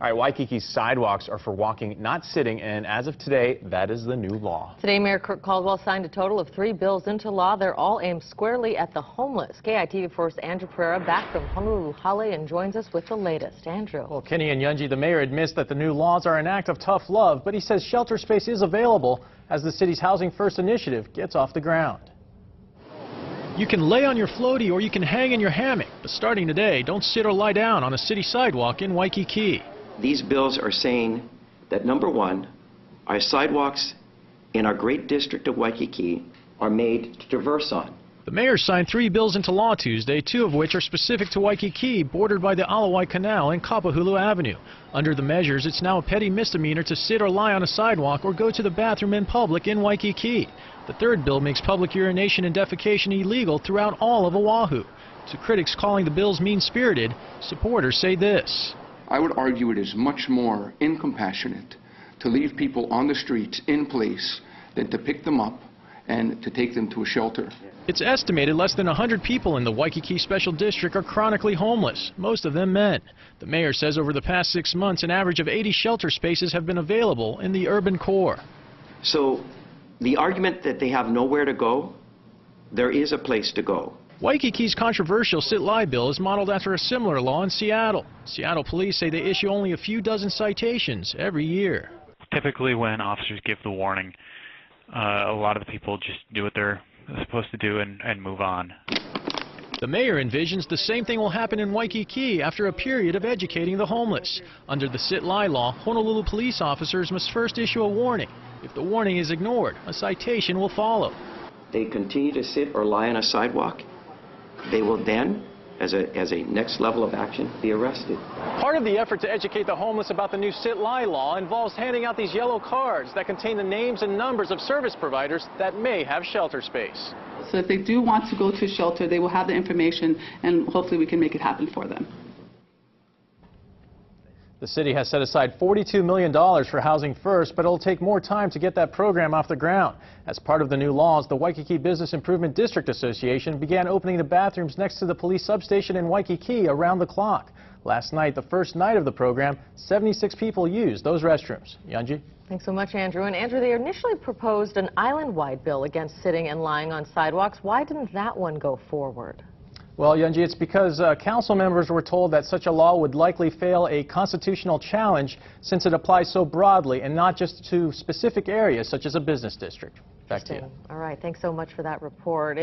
All right, Waikiki's sidewalks are for walking, not sitting, and as of today, that is the new law. Today, Mayor Kirk Caldwell signed a total of 3 bills into law. They're all aimed squarely at the homeless. KITV4's Andrew Pereira back from Honolulu Hale and joins us with the latest. Andrew. Well, Kenny and Yunji, the mayor admits that the new laws are an act of tough love, but he says shelter space is available as the city's Housing First initiative gets off the ground. You can lay on your floaty or you can hang in your hammock, but starting today, don't sit or lie down on a city sidewalk in Waikiki. These bills are saying that, number one, our sidewalks in our great district of Waikiki are made to traverse on. The mayor signed 3 bills into law Tuesday, 2 of which are specific to Waikiki, bordered by the Alawai Canal and Kapahulu Avenue. Under the measures, it's now a petty misdemeanor to sit or lie on a sidewalk or go to the bathroom in public in Waikiki. The 3rd bill makes public urination and defecation illegal throughout all of Oahu. To critics calling the bills mean-spirited, supporters say this. I would argue it is much more incompassionate to leave people on the streets in place than to pick them up and to take them to a shelter. It's estimated less than 100 people in the Waikiki Special District are chronically homeless, most of them men. The mayor says over the past 6 months, an average of 80 shelter spaces have been available in the urban core. So the argument that they have nowhere to go, there is a place to go. Waikiki's controversial sit-lie bill is modeled after a similar law in Seattle. Seattle police say they issue only a few dozen citations every year. Typically when officers give the warning, a lot of the people just do what they're supposed to do and move on. The mayor envisions the same thing will happen in Waikiki after a period of educating the homeless. Under the sit-lie law, Honolulu police officers must first issue a warning. If the warning is ignored, a citation will follow. They continue to sit or lie on a sidewalk, they will then, as a next level of action, be arrested. Part of the effort to educate the homeless about the new sit-lie law involves handing out these yellow cards that contain the names and numbers of service providers that may have shelter space. So if they do want to go to a shelter, they will have the information, and hopefully we can make it happen for them. The city has set aside $42 million for Housing First, but it'll take more time to get that program off the ground. As part of the new laws, the Waikiki Business Improvement District Association began opening the bathrooms next to the police substation in Waikiki around the clock. Last night, the first night of the program, 76 people used those restrooms. Yunji? Thanks so much, Andrew. And Andrew, they initially proposed an island-wide bill against sitting and lying on sidewalks. Why didn't that one go forward? Well, Yunji, it's because council members were told that such a law would likely fail a constitutional challenge since it applies so broadly and not just to specific areas such as a business district. Back to you. All right. Thanks so much for that report.